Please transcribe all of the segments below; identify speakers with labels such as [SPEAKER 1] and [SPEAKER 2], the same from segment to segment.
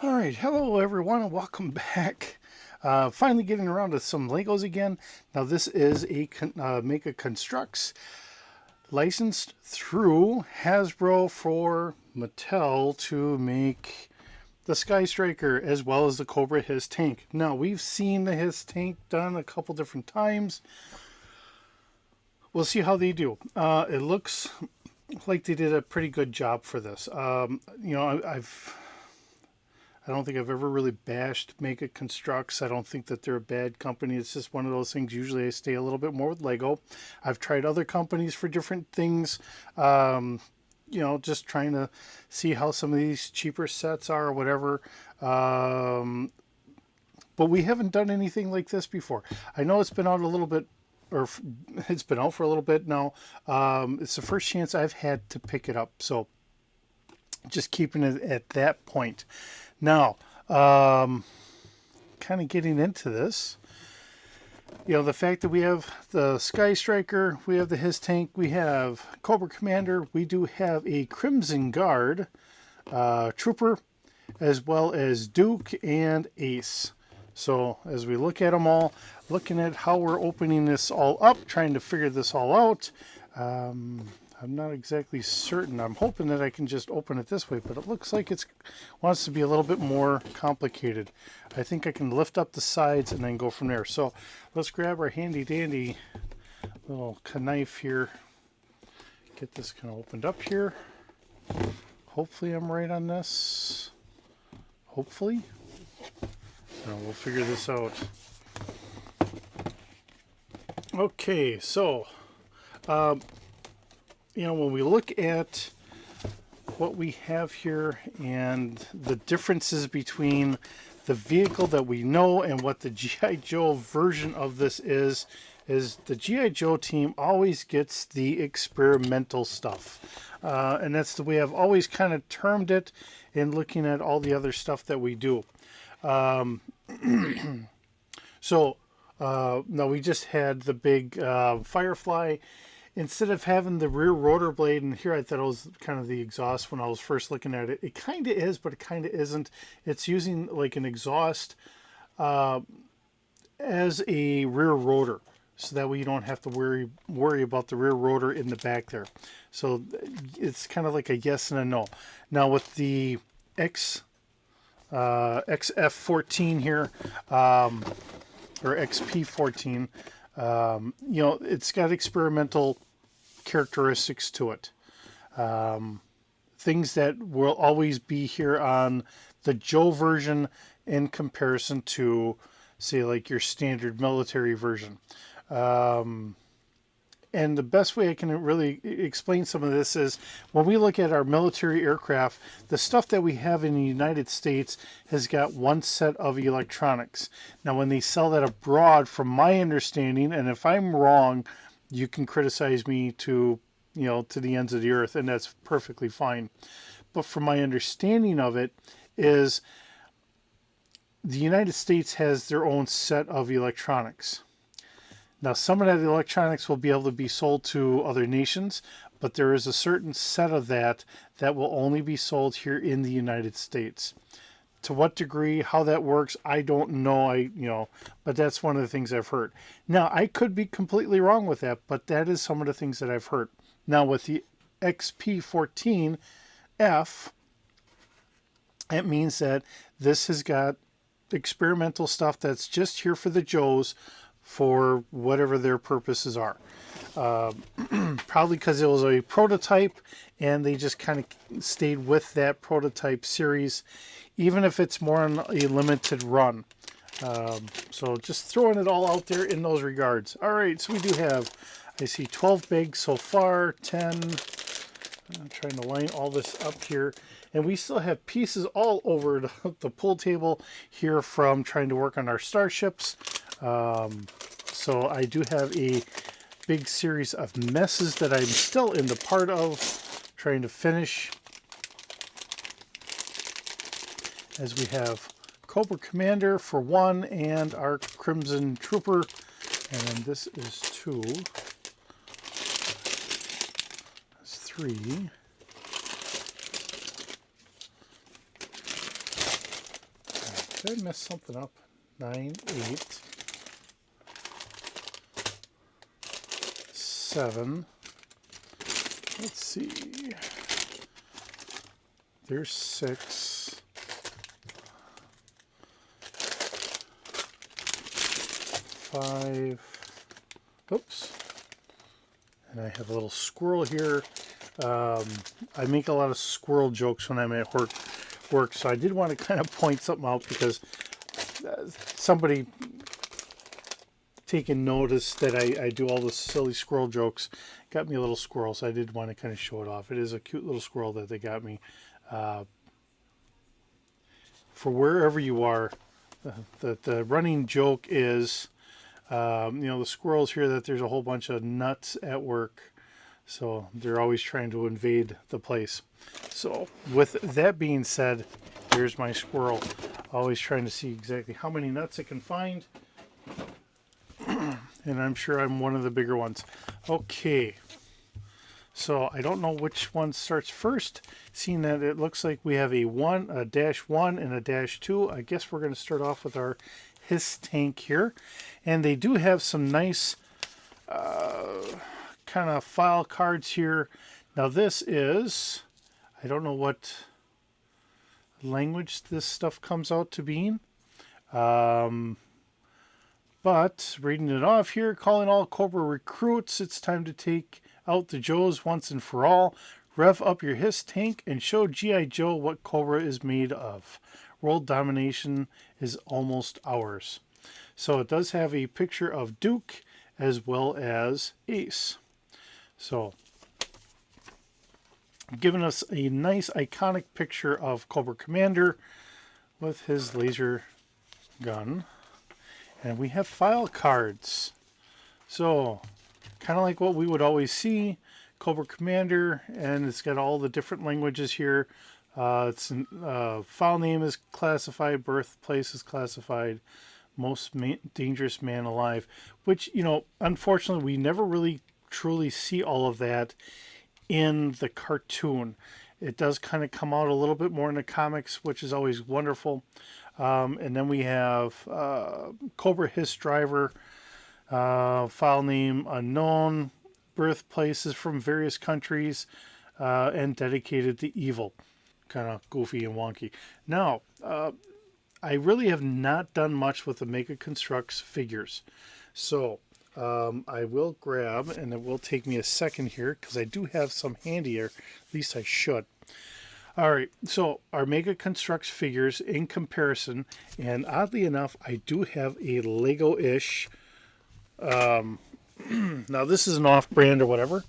[SPEAKER 1] All right, hello everyone, and welcome back. Finally getting around to some Legos again. Now this is a Make a Constructs licensed through Hasbro for Mattel to make the Skystriker as well as the Cobra HISS tank. Now we've seen the HISS tank done a couple different times. We'll see how they do. It looks like they did a pretty good job for this. I don't think I've ever really bashed Make It Constructs. I don't think that they're a bad company. It's just one of those things. Usually I stay a little bit more with Lego. I've tried other companies for different things. Just trying to see how some of these cheaper sets are or whatever. But we haven't done anything like this before. I know it's been out a little bit, or it's been out for a little bit now. It's the first chance I've had to pick it up. So just keeping it at that point. Now, kind of getting into this, the fact that we have the Skystriker, we have the HISS tank, we have Cobra Commander, we do have a Crimson Guard Trooper, as well as Duke and Ace. So as we look at them all, looking at how we're opening this all up, trying to figure this all out, I'm not exactly certain. I'm hoping that I can just open it this way, but it looks like it wants to be a little bit more complicated. I think I can lift up the sides and then go from there. So let's grab our handy dandy little knife here. Get this kind of opened up here. Hopefully I'm right on this. Hopefully. We'll figure this out. Okay, so when we look at what we have here and the differences between the vehicle that we know and what the G.I. Joe version of this is the G.I. Joe team always gets the experimental stuff. And that's the way I've always kind of termed it in looking at all the other stuff that we do. Now we just had the big Firefly. Instead of having the rear rotor blade, and here I thought it was kind of the exhaust when I was first looking at it. It kind of is, but it kind of isn't. It's using like an exhaust as a rear rotor, so that way you don't have to worry about the rear rotor in the back there. So it's kind of like a yes and a no. Now with the XF14 here, or XP14, it's got experimental characteristics to it. Things that will always be here on the Joe version in comparison to, say, like your standard military version. And the best way I can really explain some of this is when we look at our military aircraft, the stuff that we have in the United States has got one set of electronics. Now, when they sell that abroad, from my understanding, and if I'm wrong, you can criticize me to the ends of the earth, and that's perfectly fine. But from my understanding of it is the United States has their own set of electronics. Now, some of that electronics will be able to be sold to other nations, but there is a certain set of that will only be sold here in the United States. To what degree, how that works, I don't know. But that's one of the things I've heard. Now, I could be completely wrong with that, but that is some of the things that I've heard. Now, with the XP14F, it means that this has got experimental stuff that's just here for the Joes, for whatever their purposes are. Probably because it was a prototype and they just kind of stayed with that prototype series, even if it's more on a limited run. So just throwing it all out there in those regards. All right, so we do have, I see 12 bags so far, 10. I'm trying to line all this up here. And we still have pieces all over the pool table here from trying to work on our starships. So I do have a big series of messes that I'm still in the part of, trying to finish. As we have Cobra Commander for 1 and our Crimson Trooper. And then this is 2. That's 3. Did I mess something up? 9, 8, 7. Let's see. There's 6. 5. Oops. And I have a little squirrel here. I make a lot of squirrel jokes when I'm at work, so I did want to kind of point something out because somebody taking notice that I do all the silly squirrel jokes got me a little squirrel, so I did want to kind of show it off. It is a cute little squirrel that they got me. For wherever you are, the running joke is, the squirrels hear that there's a whole bunch of nuts at work, so they're always trying to invade the place. So with that being said, here's my squirrel, always trying to see exactly how many nuts it can find. And I'm sure I'm one of the bigger ones. Okay, so I don't know which one starts first, seeing that it looks like we have a -1, and a -2. I guess we're going to start off with our HISS tank here. And they do have some nice kind of file cards here. Now this is, I don't know what language this stuff comes out to be. But reading it off here, calling all Cobra recruits, it's time to take out the Joes once and for all. Rev up your HISS tank and show G.I. Joe what Cobra is made of. World domination is almost ours. So it does have a picture of Duke as well as Ace. So giving us a nice iconic picture of Cobra Commander with his laser gun. And we have file cards. So kind of like what we would always see, Cobra Commander, and it's got all the different languages here. File name is classified, birthplace is classified, most dangerous man alive, which, unfortunately we never really truly see all of that in the cartoon. It does kind of come out a little bit more in the comics, which is always wonderful. And then we have Cobra HISS driver, file name unknown, birthplaces from various countries, and dedicated to evil. Kind of goofy and wonky. Now, I really have not done much with the Mega Construx figures. So I will grab, and it will take me a second here because I do have some handy here. At least I should. All right, so our Mega Construx figures in comparison, and oddly enough, I do have a Lego-ish. Now this is an off-brand or whatever,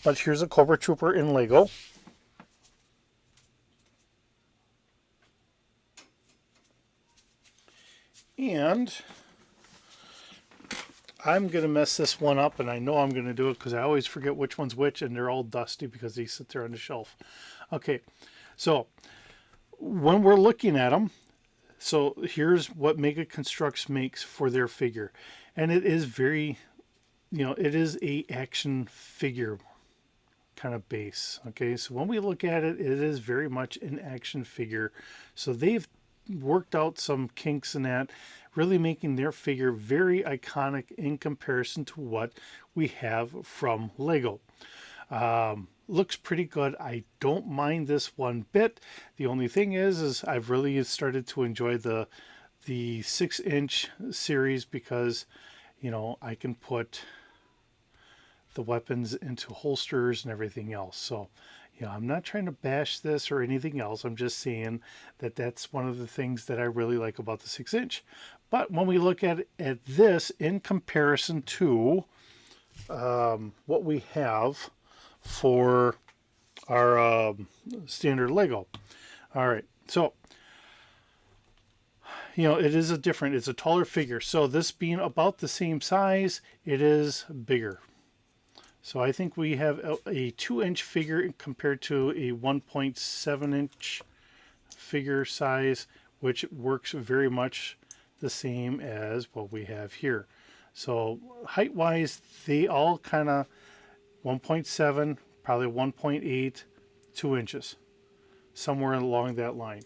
[SPEAKER 1] but here's a Cobra Trooper in Lego. And I'm going to mess this one up, and I know I'm going to do it because I always forget which one's which, and they're all dusty because they sit there on the shelf. Okay, so when we're looking at them, so here's what Mega Construx makes for their figure. And it is very, it is a action figure kind of base. Okay, so when we look at it, it is very much an action figure. So they've worked out some kinks in that, really making their figure very iconic in comparison to what we have from Lego. Looks pretty good. I don't mind this one bit. The only thing is I've really started to enjoy the 6-inch series because, I can put the weapons into holsters and everything else. So, I'm not trying to bash this or anything else. I'm just saying that that's one of the things that I really like about the 6-inch. But when we look at this in comparison to what we have for our standard Lego. All right, so it is it's a taller figure. So this being about the same size, it is bigger. So I think we have a 2-inch figure compared to a 1.7-inch figure size, which works very much the same as what we have here. So height-wise, they all kind of 1.7, probably 1.8, 2 inches, somewhere along that line.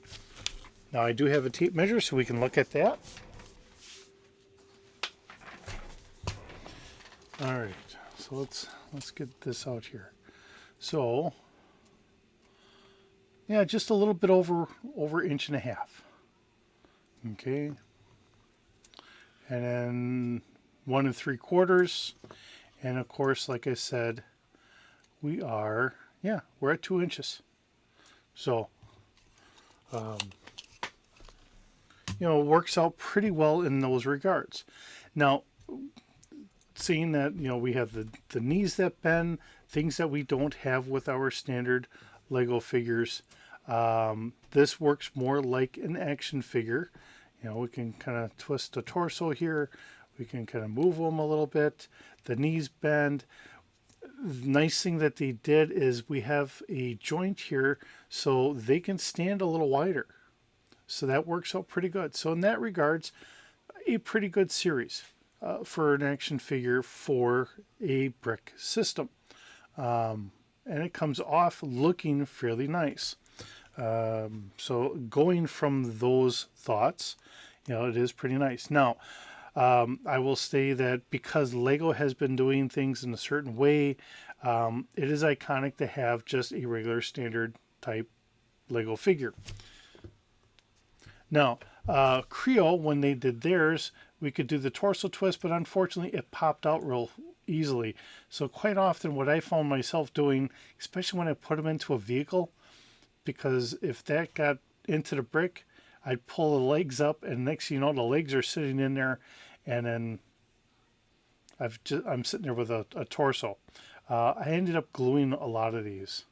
[SPEAKER 1] Now I do have a tape measure so we can look at that. All right, so let's get this out here. So yeah, just a little bit over 1.5 inches. Okay, and then 1 3/4, and of course, like I said, we're at 2 inches. So it works out pretty well in those regards. Now, seeing that we have the knees that bend, things that we don't have with our standard Lego figures, this works more like an action figure. We can kind of twist the torso here, we can kind of move them a little bit, the knees bend. The nice thing that they did is we have a joint here so they can stand a little wider, so that works out pretty good. So in that regards, a pretty good series for an action figure for a brick system. And it comes off looking fairly nice. So going from those thoughts, it is pretty nice. Now, I will say that because Lego has been doing things in a certain way, it is iconic to have just a regular standard type Lego figure. Now, Creo, when they did theirs, we could do the torso twist, but unfortunately it popped out real easily. So quite often what I found myself doing, especially when I put them into a vehicle, because if that got into the brick, I'd pull the legs up, and next thing you know, the legs are sitting in there, and then I'm sitting there with a torso. I ended up gluing a lot of these,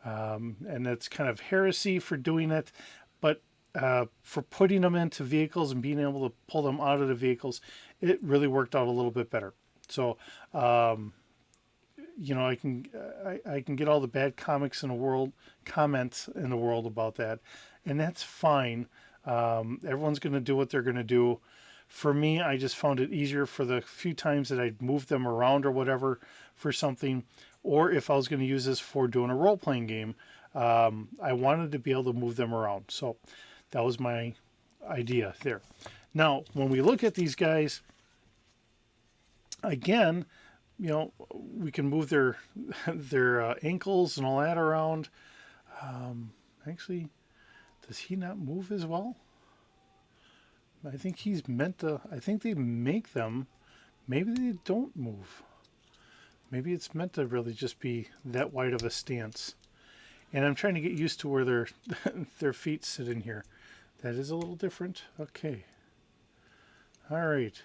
[SPEAKER 1] and it's kind of heresy for doing it, but for putting them into vehicles and being able to pull them out of the vehicles, it really worked out a little bit better. So I can get all the bad comments in the world about that, and that's fine. Everyone's going to do what they're going to do. For me, I just found it easier for the few times that I'd move them around or whatever for something, or if I was going to use this for doing a role-playing game, I wanted to be able to move them around. So that was my idea there. Now, when we look at these guys, again, we can move their ankles and all that around. Actually, does he not move as well? I think he's meant to. I think they make them. Maybe they don't move. Maybe it's meant to really just be that wide of a stance. And I'm trying to get used to where their feet sit in here. That is a little different. Okay. All right.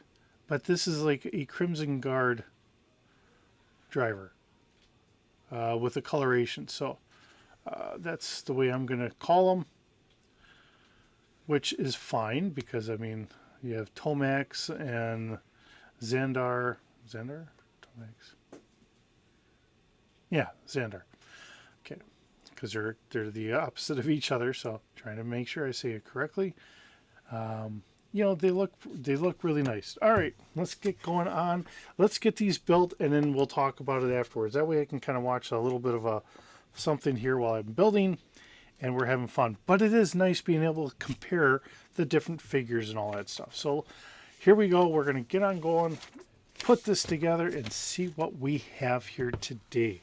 [SPEAKER 1] But this is like a Crimson Guard driver with a coloration. So that's the way I'm going to call them, which is fine because, I mean, you have Tomax and Xandar. Xandar? Tomax. Yeah, Xandar. Okay. Because they're the opposite of each other, so trying to make sure I say it correctly. They look really nice. All right, let's get going on. Let's get these built, and then we'll talk about it afterwards. That way I can kind of watch a little bit of something here while I'm building, and we're having fun. But it is nice being able to compare the different figures and all that stuff. So here we go. We're going to get on going, put this together, and see what we have here today.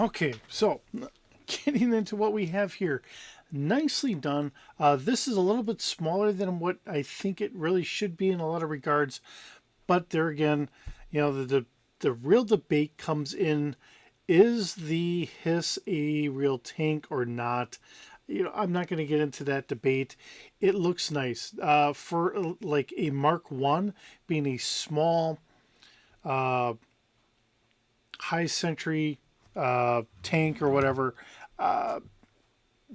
[SPEAKER 1] Okay, so getting into what we have here. Nicely done. This is a little bit smaller than what I think it really should be in a lot of regards. But there again, the real debate comes in, is the HISS a real tank or not? I'm not going to get into that debate. It looks nice. For like a Mark 1 being a small uh, high sentry tank or whatever, uh,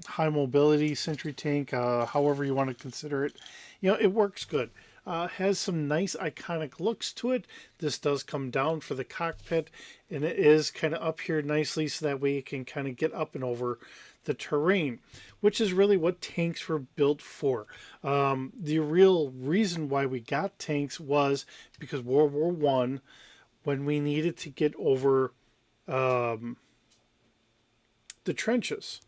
[SPEAKER 1] high mobility sentry tank, however you want to consider it, it works good. Has some nice iconic looks to it. This does come down for the cockpit, and it is kind of up here nicely, so that way you can kind of get up and over the terrain, which is really what tanks were built for. The real reason why we got tanks was because World War One, when we needed to get over um, the trenches.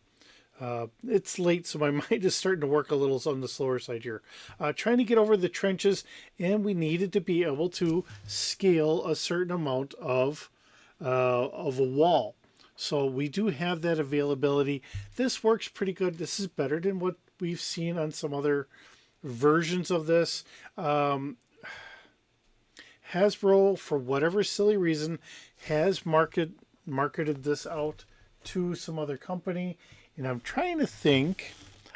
[SPEAKER 1] It's late, so my mind is starting to work a little on the slower side here. Trying to get over the trenches, and we needed to be able to scale a certain amount of a wall. So we do have that availability. This works pretty good. This is better than what we've seen on some other versions of this. Hasbro, for whatever silly reason, has marketed this out to some other company, and I'm trying to think.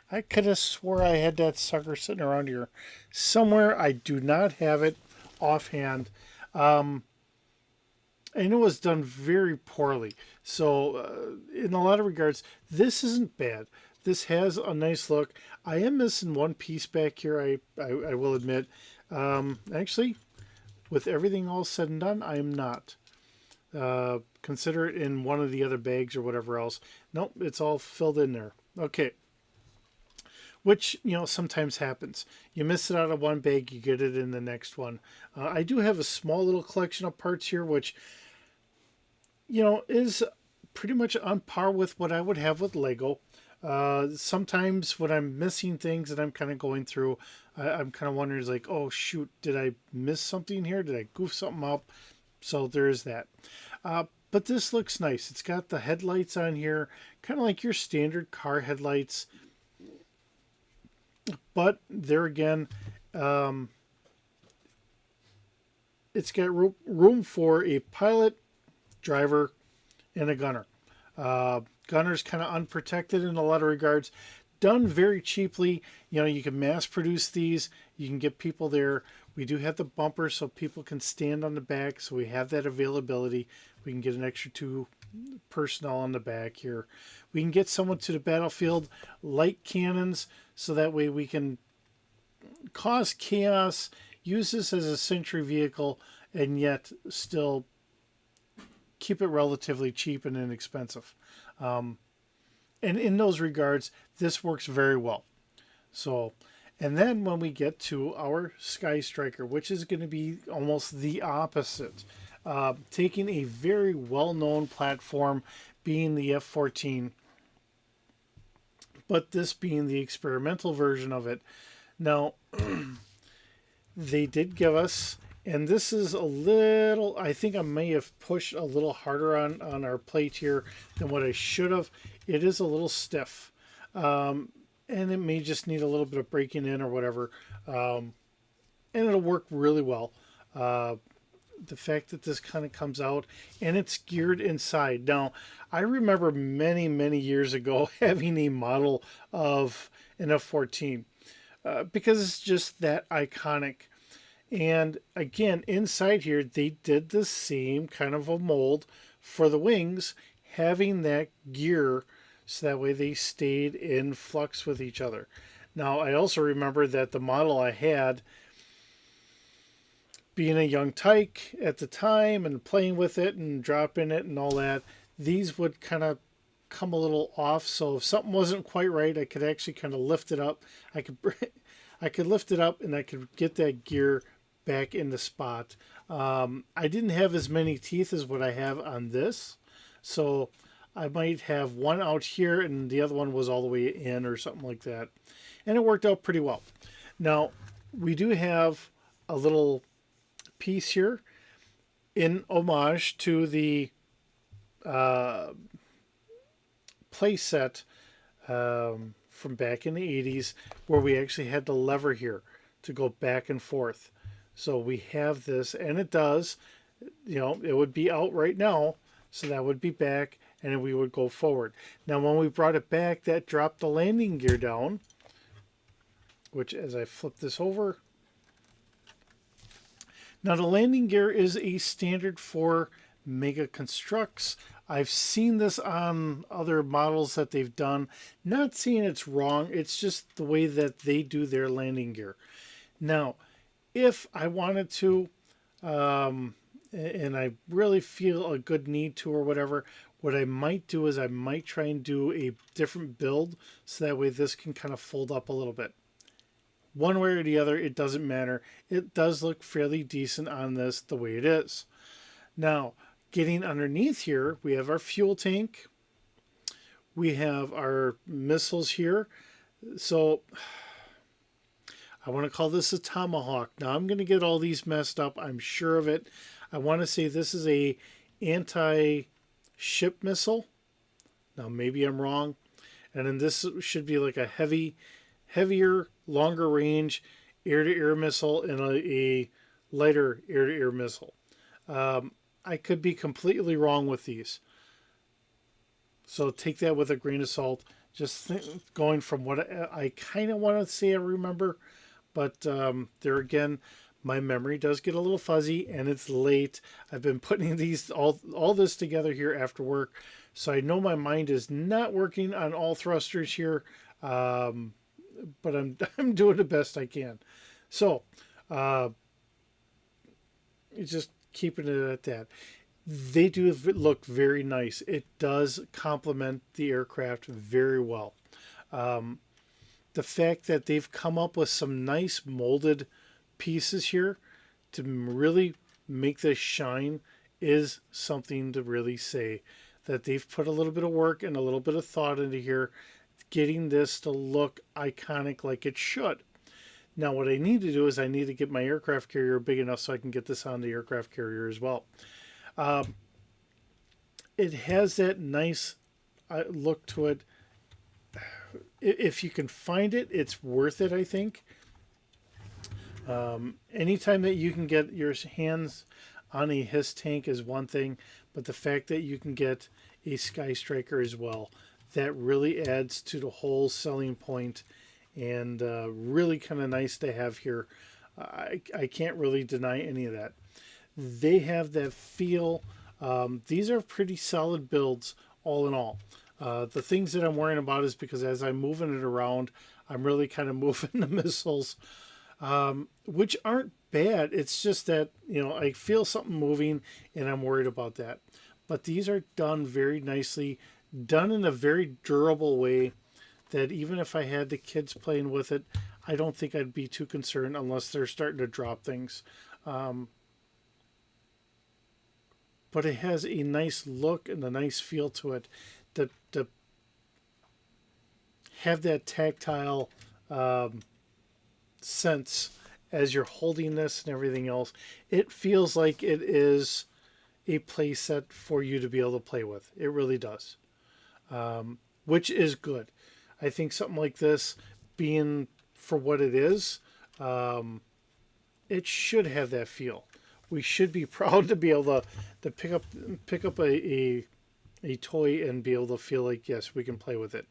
[SPEAKER 1] I could have swore I had that sucker sitting around here somewhere. I do not have it offhand. I know it's done very poorly. So, in a lot of regards, this isn't bad. This has a nice look. I am missing one piece back here, I will admit. Actually, with everything all said and done, I am not. Consider it in one of the other bags or whatever else. Nope, it's all filled in there. Okay. Which, sometimes happens. You miss it out of one bag, you get it in the next one. I do have a small little collection of parts here, which, is pretty much on par with what I would have with Lego. Sometimes when I'm missing things and I'm kind of going through, I'm kind of wondering, like, oh, shoot, did I miss something here? Did I goof something up? So there is that. But this looks nice. It's got the headlights on here, kind of like your standard car headlights. But there again, it's got room for a pilot, driver, and a gunner. Gunner's kind of unprotected in a lot of regards. Done very cheaply. You can mass produce these. You can get people there. We do have the bumper so people can stand on the back. So we have that availability. We can get an extra 2 personnel on the back here. We can get someone to the battlefield, light cannons, so that way we can cause chaos, use this as a sentry vehicle, and yet still keep it relatively cheap and inexpensive. And in those regards, this works very well. So, and then when we get to our Skystriker, which is going to be almost the opposite, taking a very well-known platform, being the F-14, but this being the experimental version of it. Now, they did give us, and this is a little, I think I may have pushed a little harder on our plate here than what I should have. It is a little stiff. And it may just need a little bit of breaking in or whatever. And it'll work really well. The fact that this kind of comes out and it's geared inside. Now, I remember many, many years ago having a model of an F-14 because it's just that iconic. And again, inside here, they did the same kind of a mold for the wings, having that gear so that way they stayed in flux with each other. Now, I also remember that the model I had, being a young tyke at the time and playing with it and dropping it and all that, these would kind of come a little off. So if something wasn't quite right, I could actually kind of lift it up. I could lift it up and I could get that gear back in the spot. I didn't have as many teeth as what I have on this, so I might have one out here and the other one was all the way in or something like that. And it worked out pretty well. Now, we do have a little piece here in homage to the play set from back in the 80s where we actually had the lever here to go back and forth. So we have this, and it does, it would be out right now. So that would be back, and then we would go forward. Now, when we brought it back, that dropped the landing gear down, which as I flip this over, now the landing gear is a standard for Mega Constructs. I've seen this on other models that they've done. Not saying it's wrong, it's just the way that they do their landing gear. Now, if I wanted to, and I really feel a good need to or whatever, what I might do is I might try and do a different build so that way this can kind of fold up a little bit. One way or the other, it doesn't matter. It does look fairly decent on this the way it is. Now, getting underneath here, we have our fuel tank. We have our missiles here. So I want to call this a Tomahawk. Now I'm going to get all these messed up. I'm sure of it. I want to say this is a anti-ship missile. Now maybe I'm wrong. And then this should be like a heavier, longer range air-to-air missile and a lighter air-to-air missile. I could be completely wrong with these. So take that with a grain of salt. Just going from what I kind of want to say I remember. But there again, my memory does get a little fuzzy and it's late. I've been putting these all this together here after work. So I know my mind is not working on all thrusters here. But I'm doing the best I can. So just keeping it at that. They do look very nice. It does complement the aircraft very well. The fact that they've come up with some nice molded pieces here to really make this shine is something to really say that they've put a little bit of work and a little bit of thought into here, getting this to look iconic like it should. Now what I need to do is I need to get my aircraft carrier big enough so I can get this on the aircraft carrier as well. It has that nice look to it. If you can find it, it's worth it, I think. Anytime that you can get your hands on a HISS tank is one thing, but the fact that you can get a Skystriker as well, that really adds to the whole selling point, and really kind of nice to have here. I can't really deny any of that. They have that feel. These are pretty solid builds all in all. The things that I'm worrying about is because as I'm moving it around, I'm really kind of moving the missiles, which aren't bad. It's just that, I feel something moving and I'm worried about that. But these are done very nicely, done in a very durable way that even if I had the kids playing with it, I don't think I'd be too concerned unless they're starting to drop things. But it has a nice look and a nice feel to it. To have that tactile sense as you're holding this and everything else, it feels like it is a play set for you to be able to play with. It really does, which is good. I think something like this, being for what it is, it should have that feel. We should be proud to be able to pick up a toy and be able to feel like, yes, we can play with it.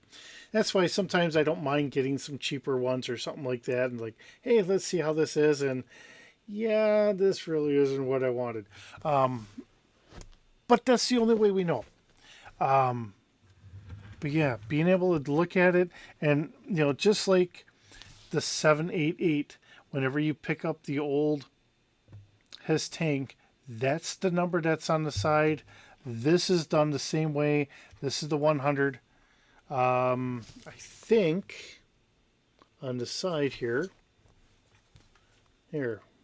[SPEAKER 1] That's why sometimes I don't mind getting some cheaper ones or something like that, and like, hey, let's see how this is, and yeah, this really isn't what I wanted. But that's the only way we know. But yeah, being able to look at it, and just like the 788, whenever you pick up the old HISS tank, that's the number that's on the side. This is done the same way. This is the 100. I think on the side here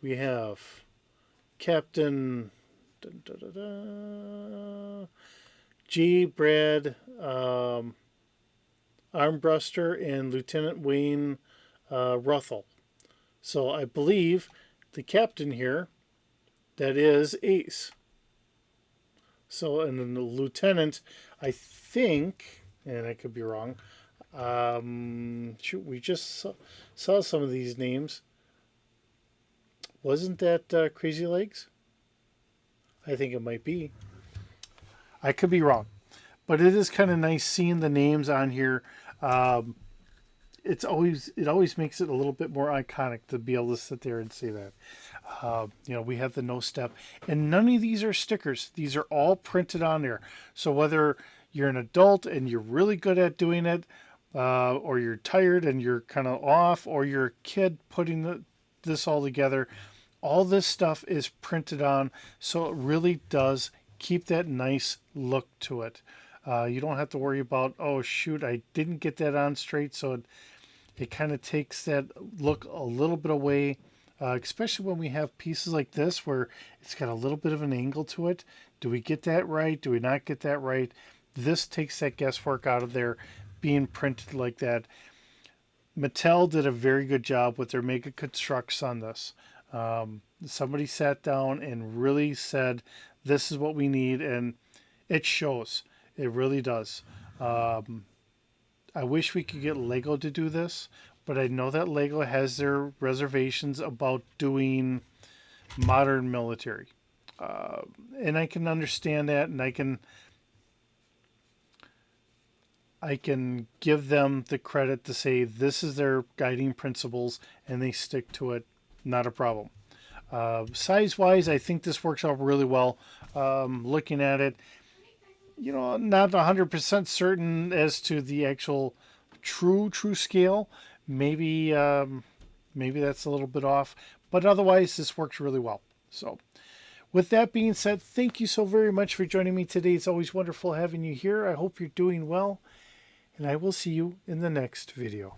[SPEAKER 1] we have Captain G. Brad Armbruster and Lieutenant Wayne Ruthell. So I believe the captain here, that is Ace. So, and then the lieutenant, I think, and I could be wrong. Shoot, we just saw some of these names. Wasn't that Crazy Legs? I think it might be. I could be wrong, but it is kind of nice seeing the names on here. Um, it always makes it a little bit more iconic to be able to sit there and say that. We have the no step, and none of these are stickers. These are all printed on there. So whether you're an adult and you're really good at doing it, or you're tired and you're kind of off, or you're a kid putting this all together, all this stuff is printed on, so it really does keep that nice look to it. You don't have to worry about, oh shoot, I didn't get that on straight, so it kind of takes that look a little bit away, especially when we have pieces like this where it's got a little bit of an angle to it. Do we get that right? Do we not get that right? This takes that guesswork out of there being printed like that. Mattel did a very good job with their Mega Constructs on this. Somebody sat down and really said, this is what we need, and it shows. It really does. I wish we could get Lego to do this, but I know that Lego has their reservations about doing modern military. And I can understand that, and I can give them the credit to say this is their guiding principles and they stick to it. Not a problem. Size wise, I think this works out really well. Looking at it, not 100% certain as to the actual true scale. Maybe that's a little bit off, but otherwise this works really well. So with that being said, thank you so very much for joining me today. It's always wonderful having you here. I hope you're doing well, and I will see you in the next video.